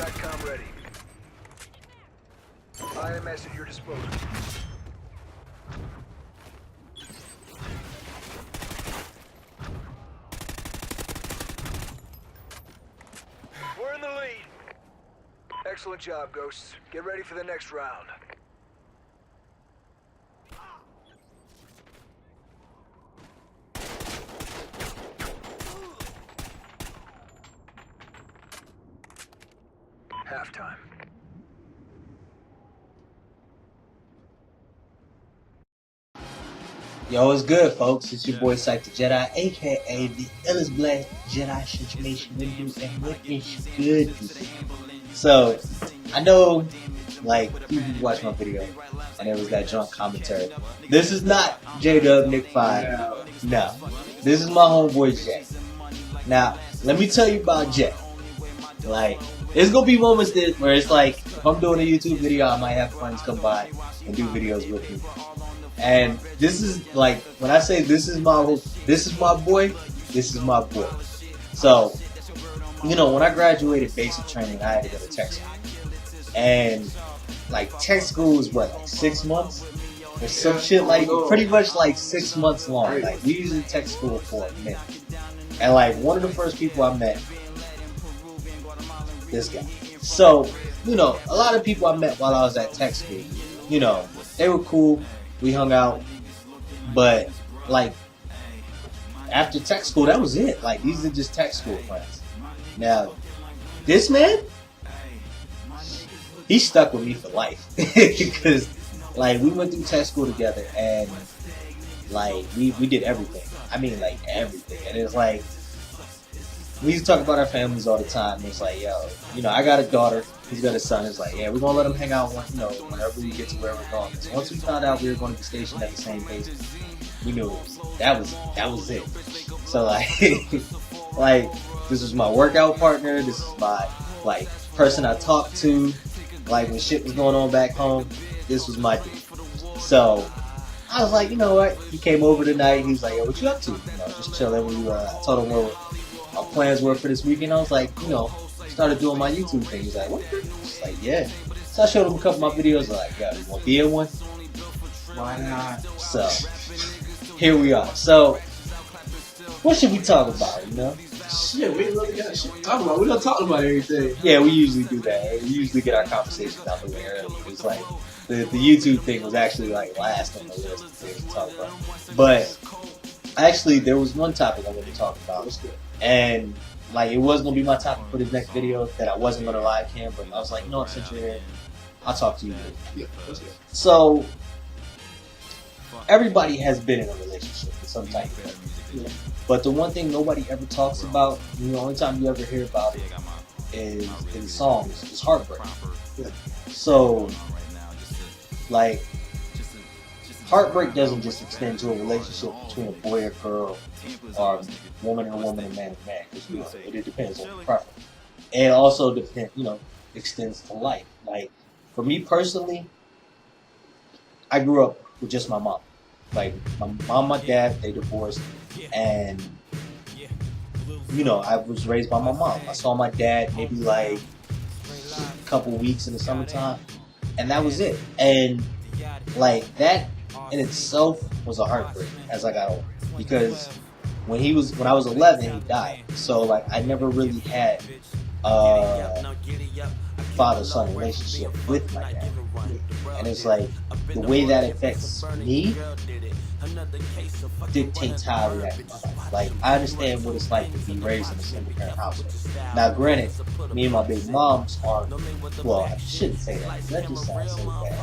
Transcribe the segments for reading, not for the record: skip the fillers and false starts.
SATCOM ready. IMS at your disposal. We're in the lead. Excellent job, Ghosts. Get ready for the next round. Halftime. Yo, what's good, folks? It's your boy Psych the Jedi, aka the illest black Jedi situation window, and what is good, people? So, I know, like, people watch my video, and there was that drunk commentary. This is not J-Dub Nick 5. No. This is my homeboy Jay. Now, let me tell you about Jay. Like, there's gonna be moments where it's like, if I'm doing a YouTube video, I might have friends come by and do videos with me. And this is like, when I say this is my boy, this is my boy. So, you know, when I graduated basic training, I had to go to tech school. And like, tech school is what, like 6 months? Or some shit, like pretty much like 6 months long. Like, we usually tech school for a minute. And like, one of the first people I met, this guy. So, you know, a lot of people I met while I was at tech school, you know, they were cool. We hung out, but like after tech school, that was it. Like, these are just tech school friends. Now, this man, he stuck with me for life because like we went through tech school together, and like we did everything. I mean, like everything. And it's like, we used to talk about our families all the time. It's like, yo, you know, I got a daughter. He's got a son. It's like, yeah, we're gonna let him hang out, whenever we get to where we're going. So once we found out we were going to be stationed at the same base, we knew that was it. So like, like this was my workout partner. This is my like person I talked to. Like when shit was going on back home, this was my dude. So I was like, you know what? He came over tonight. He was like, yo, what you up to? You know, just chilling. I told him what our plans were for this weekend. I was like, you know, started doing my YouTube thing. He's like, what? It's like, yeah. So I showed him a couple of my videos. Like, yo, you want to be in one? Why not? So here we are. So what should we talk about? You know? Shit, we ain't really got shit to talk about. We're gonna talk about everything. Yeah, we usually do that. We usually get our conversations out the way early. It's like the YouTube thing was actually like last on the list of things to talk about. But actually, there was one topic I wanted to talk about. And like, it was gonna be my topic for this next video that I wasn't gonna live cam, but I was like, you know what, since you're here, I'll talk to you. Yeah, that's good. So everybody has been in a relationship with some type of way. But the one thing nobody ever talks about, the only time you ever hear about it is in songs, is heartbreak. Yeah. So like, heartbreak doesn't just extend to a relationship between a boy or girl, or woman and woman and man and man. Because, you know, it depends on the preference. It also extends to life. Like, for me personally, I grew up with just my mom. Like, my mom, my dad, they divorced, and you know, I was raised by my mom. I saw my dad maybe like a couple weeks in the summertime, and that was it. And like, that in itself was a heartbreak as I got older, because when I was 11, he died. So like, I never really had a father-son relationship with my dad, and it's like, the way that affects me dictates how I react in my life. Like, I understand what it's like to be raised in a single-parent household. Now, granted, me and my big moms are, well, I shouldn't say that. That just sounds so bad.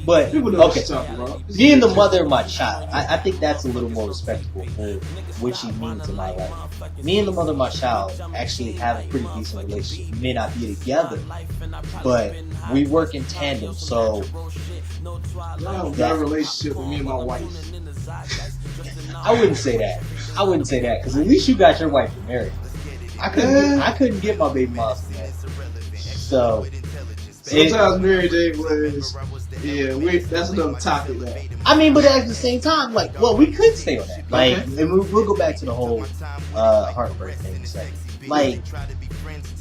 But, okay, being the mother of my child, I think that's a little more respectable for what she means in my life. Me and the mother of my child actually have a pretty decent relationship. We may not be together, but we work in tandem, so I have a better relationship with me and my wife. I wouldn't say that, because at least you got your wife married. I couldn't get my baby mom married. So sometimes Mary J was, that's another topic though. I mean, but at the same time, like, well, we could stay on that. Like, and we'll go back to the whole heartbreak thing. Like,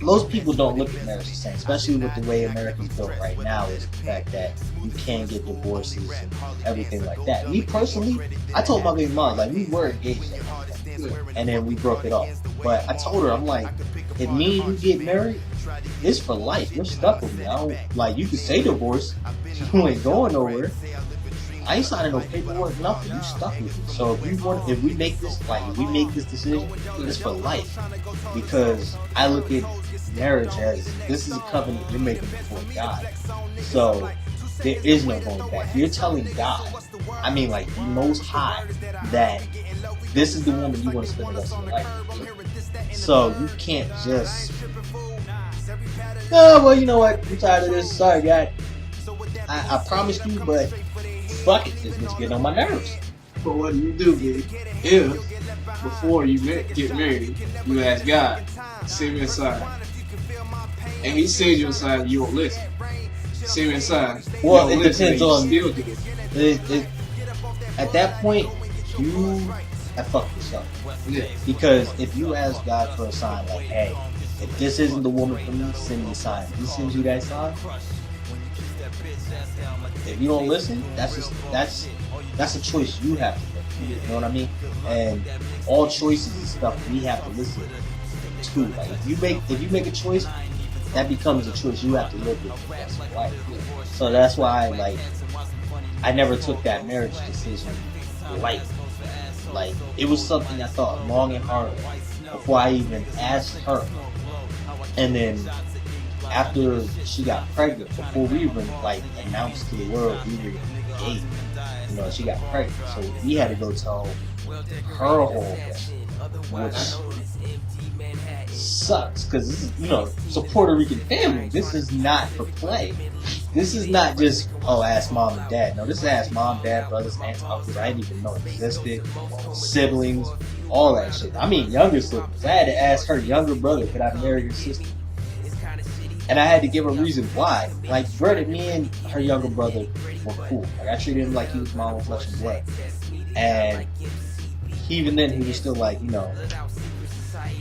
most people don't look at marriage the same, especially with the way America's built right now. Is the fact that you can get divorces and everything like that. Me personally, I told my baby mom, like, we were engaged at one point, and then we broke it off. But I told her, I'm like, if me and you get married, it's for life. You're stuck with me. I don't, like, you can say divorce, you ain't going nowhere. I ain't signing no paperwork, nothing. You stuck with me. So if we make this decision, it's for life. Because I look at marriage as, this is a covenant you're making before God. So there is no going back. You're telling God, I mean, like, the Most High, that this is the woman you want to spend the rest of your life with. So you can't just, oh, well, you know what? I'm tired of this. Sorry, God. I promised you, but fuck it. It's getting on my nerves. But what do, B? If, before you get married, you ask God, send me a sign. And he sends you a sign, you won't listen. Send me a sign. Well, it depends on. At that point, you have fucked yourself. Yeah. Because if you ask God for a sign, like, hey, if this isn't the woman for me, send me a sign. If he sends you that sign, if you don't listen, that's a choice you have to make. You know what I mean? And all choices and stuff we have to listen to. Like, if you make a choice, that becomes a choice you have to live with for the rest of your life. So that's why, like, I never took that marriage decision lightly. Like, it was something I thought long and hard before I even asked her. And then after she got pregnant, before we even, like, announced to the world we were engaged, you know, she got pregnant. So we had to go tell her whole family, which sucks, because this is, you know, it's a Puerto Rican family. This is not for play. This is not just, oh, ask mom and dad. No, this is ask mom, dad, brothers, aunts, uncles. I didn't even know it existed. Siblings, all that shit. I mean, younger siblings. I had to ask her younger brother, could I marry your sister? And I had to give a reason why. Like, Brett, me and her younger brother were cool. Like, I treated him like he was my own flesh and blood. And even then, he was still like, you know,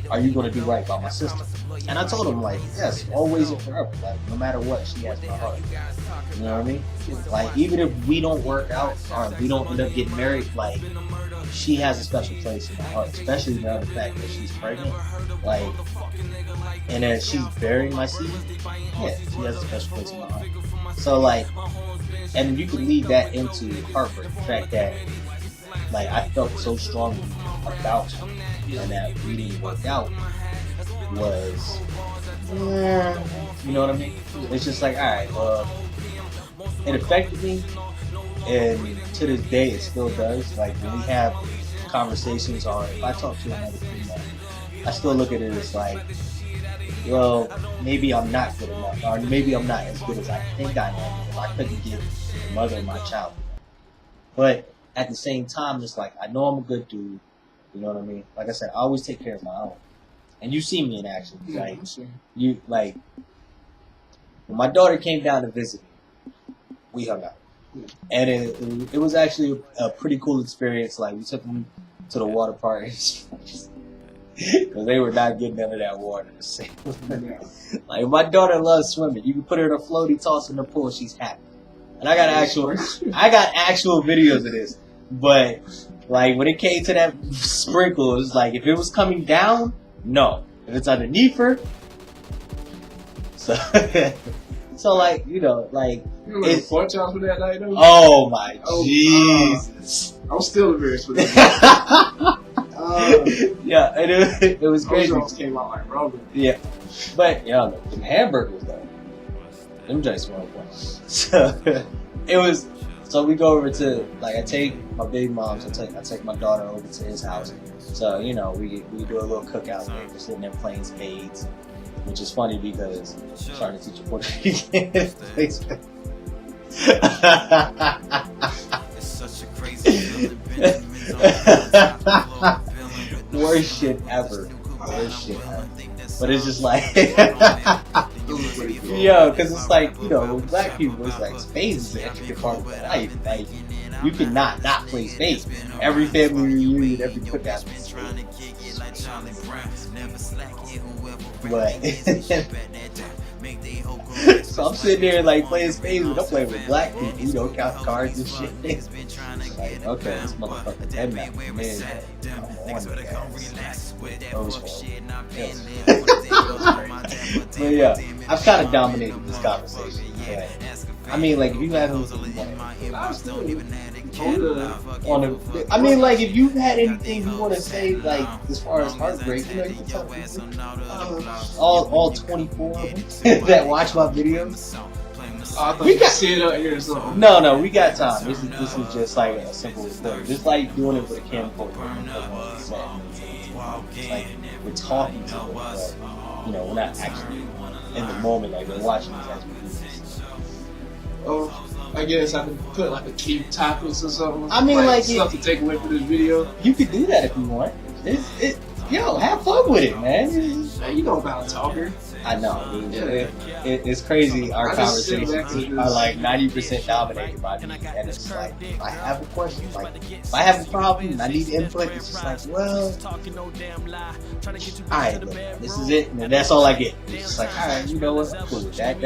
are you going to do right by my sister? And I told him, like, yes, always and forever. Like, no matter what, she has my heart. You know what I mean? Like, even if we don't work out or we don't end up getting married, like, she has a special place in my heart, especially now the fact that she's pregnant. Like, and then she's burying my seed. Yeah, she has a special place in my heart. So, like, and you can lead that into heartbreak. The fact that, like, I felt so strongly about her, and that we didn't work out was, you know what I mean? It's just like, alright, well, it affected me, and to this day it still does. Like, when we have conversations, or if I talk to another female, I still look at it as like, well, maybe I'm not good enough, or maybe I'm not as good as I think I am if I couldn't get the mother of my child. But at the same time, it's like, I know I'm a good dude, you know what I mean? Like I said, I always take care of my own. And you see me in action. Like, you, like, when my daughter came down to visit me, we hung out. And it was actually a pretty cool experience. Like, we took them to the water park. Because they were not getting none of that water. Like, my daughter loves swimming. You can put her in a floaty, toss her in the pool, she's happy. And I got actual videos of this. But, like, when it came to that sprinkle, it was like, if it was coming down, no. If it's underneath her, so like, you know, like, you remember the pork chops for that night, though? Oh my Jesus! I'm still embarrassed for that. Yeah, and it was crazy. Those came out like rubber. Yeah, but yeah, the hamburgers though, them joints weren't fun. So it was. So we go over to, like, I take my big mom's, I take my daughter over to his house. So, you know, we do a little cookout there. We're sitting there playing spades, which is funny because I'm trying to teach a Puerto Rican to play spades. Worst shit ever. Worst shit ever. But it's just like, yo, because it's like, you know, with black people, it's like, spades is an intricate part of their life. Like, you cannot not play spades. Every family reunion, every cookout. But so I'm sitting there like playing spades, and I'm playing with black people, you know, count cards and shit. Like, okay, this motherfucker's head map, man. I'm on the ass. But yeah, I've kind of dominated this conversation. But, I mean, like, if you have anything you want to, I mean, like, if you've had anything you want to say, like, as far as Heartbreak, you know, you can talk to all 24 of them that watch my videos. We got see it out here or something. No, we got time. This is just like a simple recording. Just like doing it with a camcorder. Like we're talking to them, but you know, we're not actually in the moment. Like we're watching these as we do this. Oh, I guess I can put like a key topics or something. I mean, like stuff to take away from this video. You could do that if you want. Yo, have fun with it, man. Hey, you know about a talker. I know. It's crazy. Our conversations are like 90% dominated by me, and it's like, if I have a question, like if I have a problem and I need input, it's just like, well, alright, this is it, and that's all I get. It's just like, alright, you know what, I'm cool with that.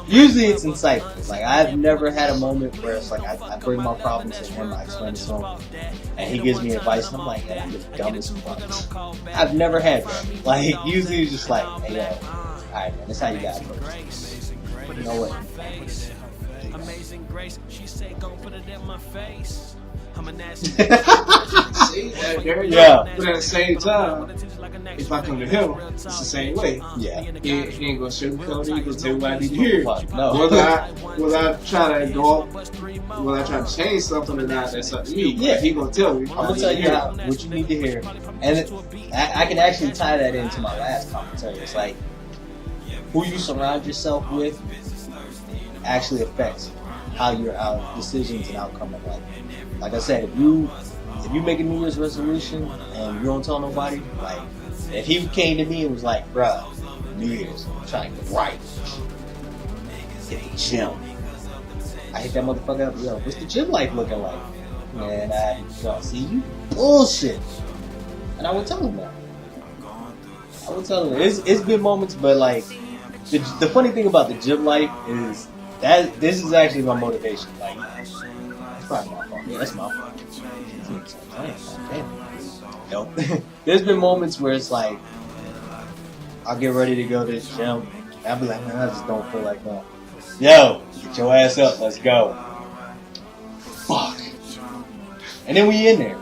Usually it's insightful. It's like I've never had a moment where it's like I bring my problems to him, I explain it to him, and he gives me advice, and I'm like, yeah, I'm the dumbest fuck. I've never had that. Like usually it's just like, hey, yo. Alright, man, that's how you got it. You know what? Amazing grace, she said, "Go put it in my face." I'm a nasty. See, there you Yeah. go. But at the same time, if I come to him, it's the same way. Yeah. He ain't gonna sugarcoat it. He gonna tell me what I need to hear. No. Whether I try to go up, whether I try to change something or not, that's up to me. Yeah. He gonna tell me. I'm gonna tell you what you need to hear, and I can actually tie that into my last commentary. It's like who you surround yourself with actually affects how your decisions and outcome of life. Like I said, if you make a New Year's resolution and you don't tell nobody, like if he came to me and was like, bruh, New Year's, I'm trying to get right, hit the gym. I hit that motherfucker up, yo, what's the gym life looking like? And I see you bullshit. And I would tell him that. I would tell him it's been moments, but like the funny thing about the gym life is that this is actually my motivation. Like, it's probably my fault. Yeah, that's my fault. Damn. Nope. There's been moments where it's like, I'll get ready to go to the gym. And I'll be like, man, I just don't feel like that. Yo, get your ass up. Let's go. Fuck. And then we in there.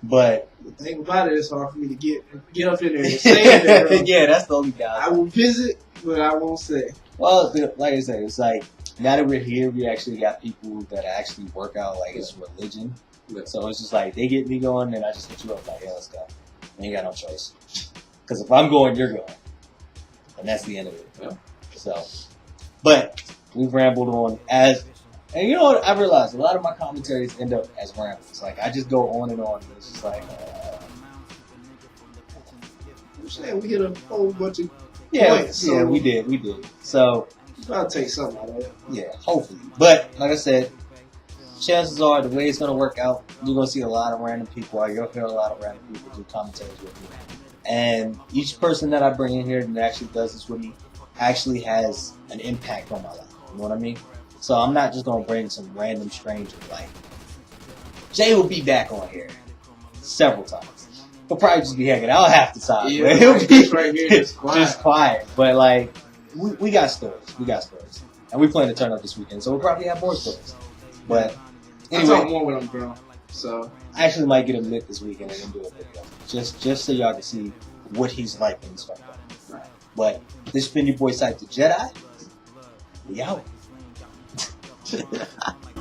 But The thing about it, it's hard for me to get up in there and say it. Bro. yeah, that's the only guy. I will visit, but I won't say. Well, like I said, it's like now that we're here, we actually got people that actually work out like it's religion. Yeah. So it's just like they get me going, and I just hit you up like, yeah, let's go. I ain't got no choice. Because if I'm going, you're going, and that's the end of it. Yeah. So, but we've rambled on and you know what? I realized a lot of my commentaries end up as rambles. Like I just go on and on. And it's just like, I'm saying we hit a whole bunch of yeah, so yeah, we did. So. I'll take something out of it. Yeah, hopefully. But like I said, chances are the way it's gonna work out, you're gonna see a lot of random people, or you'll hear a lot of random people do commentaries with me. And each person that I bring in here that actually does this with me actually has an impact on my life. You know what I mean? So I'm not just gonna bring some random stranger. Like Jay will be back on here several times. He'll probably just be hanging out half the time. Yeah, but he'll be right here, just quiet. But like. We got stories. And we plan to turn up this weekend, so we'll probably have more stories. But anyway, I talk more with him, bro. So I actually might get him lit this weekend and then do a video. Just so y'all can see what he's like when he's fucked up. right. But this has been your boy Sight the Jedi. We out.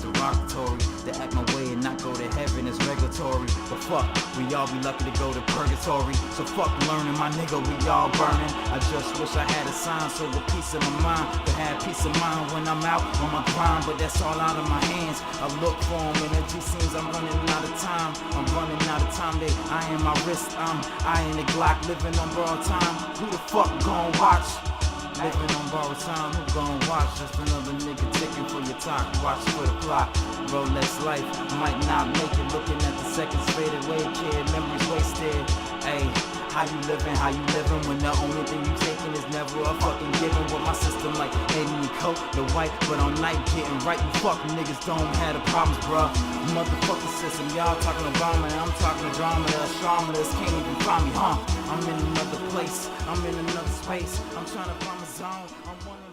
Derogatory, to act my way and not go to heaven is regulatory. But fuck, we all be lucky to go to purgatory. So fuck learning, my nigga, we all burning. I just wish I had a sign so the peace of my mind could have peace of mind when I'm out on my grind. But that's all out of my hands. I look for them and it just seems I'm running out of time. They eyeing my wrist, I'm eyeing the Glock, living on borrowed time. Who the fuck gon' watch? Living on borrowed time, who gon' watch? Just another nigga ticking for your talk. Watch for the clock. Rolex life might not make it. Looking at the seconds fade away, kid. Memories wasted. Ayy, How you living when the only thing you taking is never a fucking given. With my system like Eddie and Coke, the white, but on night getting right. You fuck niggas don't have the problems, bruh. Motherfucking system, y'all talking Obama and I'm talking drama. The astronomers can't even find me, huh? I'm in another place, I'm in another space. I'm trying to find my zone. I'm one of